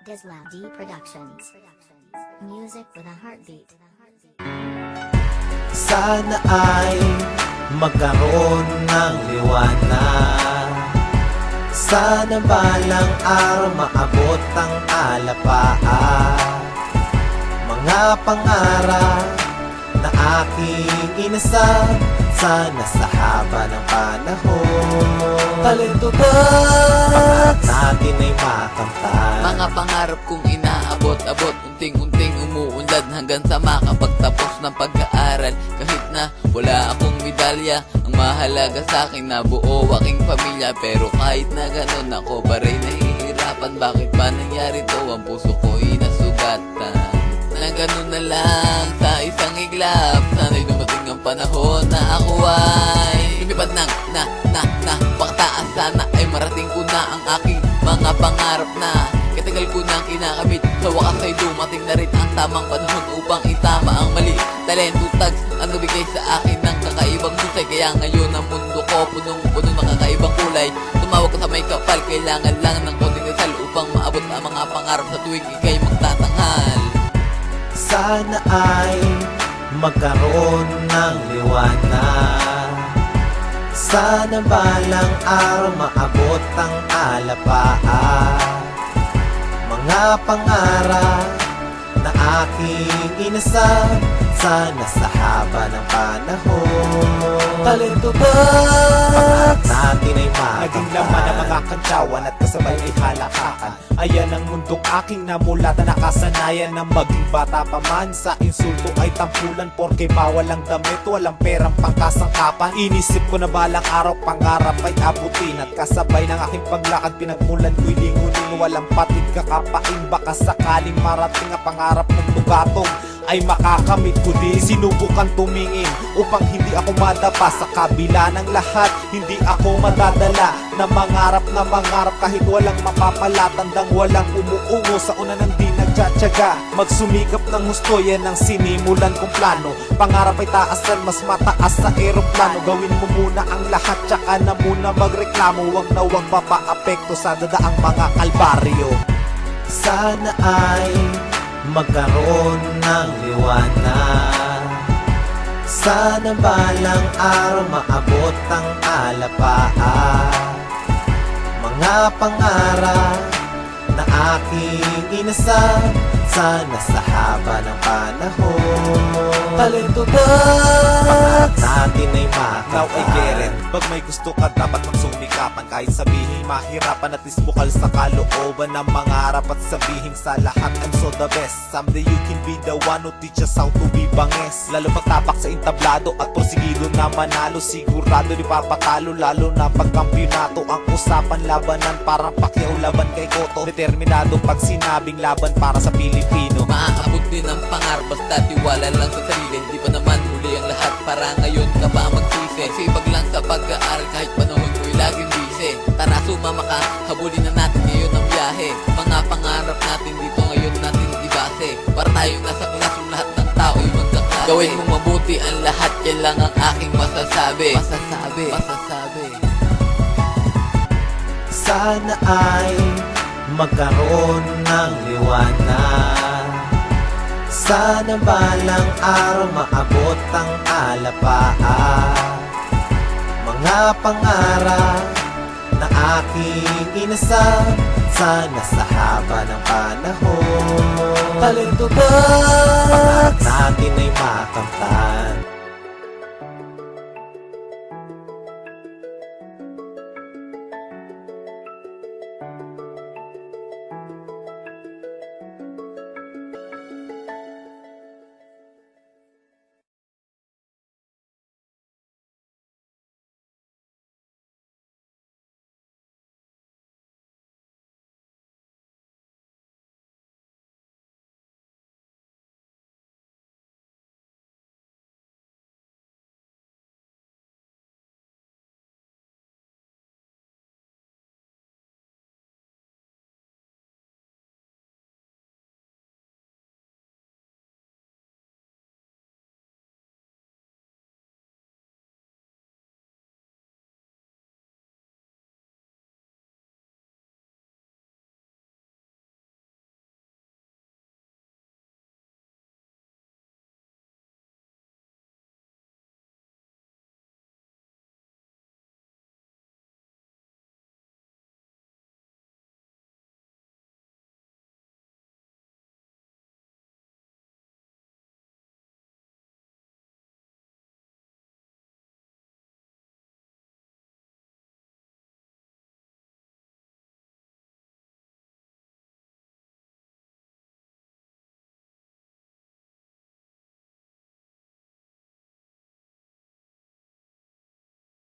Islam D Productions. Music with a heartbeat. Sana ay magkaroon ng liwanag. Sana balang araw maabot ang alapaan. Mga pangarap na aking inasal, sana sa haba ng panahon talento ba't natin ay makamtan. Mga pangarap kong inaabot-abot, unting-unting umuunlad hanggang sa makapagtapos ng pag-aaral. Kahit na wala akong medalya, ang mahalaga sa akin na buo aking pamilya. Pero kahit na ganun ako pa rin nahihirapan. Bakit ba nangyari to? Ang puso ko'y nasugatan na ganun na lang sa isang iglap. Sana'y dumating ang panahon na ako ay lumipad ng pakataas. Sana ay marating ko na ang aking mga pangarap na katagal ko nang kinakamit. Sa wakas ay dumating na rin ang tamang panahon upang itama ang mali. Talento tags ang nabigay sa akin ng kakaibang husay. Kaya ngayon ang mundo ko punong-puno ng kakaibang kulay. Tumawag ka sa may kapal, kailangan lang ng konting dasal upang maabot ang mga pangarap sa tuwing ikay magtatanghal. Sana ay magkaroon ng liwanag. Sana balang araw maabot ang alapaan. Mga pangarap na aking inasal, sana sa haba ng panahon talento ba't natin ay makamtan. Naging laman ng mga kantsawan at kasabay ay halakakan. Ayan ang mundong aking namulatan, nakasanayan na maging bata pa man. Sa insulto ay tampulan, porke bawal ang damit, walang perang pangkasangkapan. Inisip ko na balang araw pangarap ay abutin, at kasabay ng aking paglakad pinagmulan ko'y lingunin. Walang patid kakapain, baka sakaling marating ang pangarap ng tugatong ay makakamit ko din. Sinubukan tumingin upang hindi ako madapa. Sa kabila ng lahat, hindi ako madadala na mangarap kahit walang mapapala. Tandang walang umuungo sa una nang di nagtsatsaga. Magsumikap ng husto, yan ang sinimulan kong plano. Pangarap ay taasan, mas mataas sa eroplano. Gawin mo muna ang lahat, tsaka na muna magreklamo. Wag na wag mapa-apekto sa dadaang mga kalbaryo. Sana ay magkaroon ng liwanag. Sana balang araw maabot ang alapaan. Mga pangarap na aking inasal, sana sa haba ng panahon talento ba't natin ay makamtan. Now I get it. Pag may gusto ka, dapat magsumikapan. Kahit sabihin mahirapan, at least bukal sa kalooban ng mangarap. At sabihin sa lahat, I'm so the best. Someday you can be the one who teach us how to be banges. Lalo pagtapak sa entablado at porsigido na manalo. Sigurado di papatalo, lalo na pagkampyonato. Ang usapan labanan, parang Pacquiao laban kay Cotto. Determinado pag sinabing laban para sa Pilipino. Maaabot din ang pangarap, basta tiwala lang sa sarili. Hindi pa naman huli ang lahat, para ngayon ka pa magsisi. Magsipag lang sa pag-aaral kahit panahon ko'y laging busy. Tara sumama ka, habulin na natin ngayon ang biyahe. Mga pangarap natin dito ngayon natin ibase. Para tayong nasa klasong lahat ng tao'y magkaklase. Gawin mong mabuti ang lahat, yan lang ang aking masasabi. Sana ay magkaroon ng liwanag. Sana balang araw maabot ang alapaan. Mga pangarap na aking inasal, sana sa haba ng panahon talento ba't natin ay makamtan.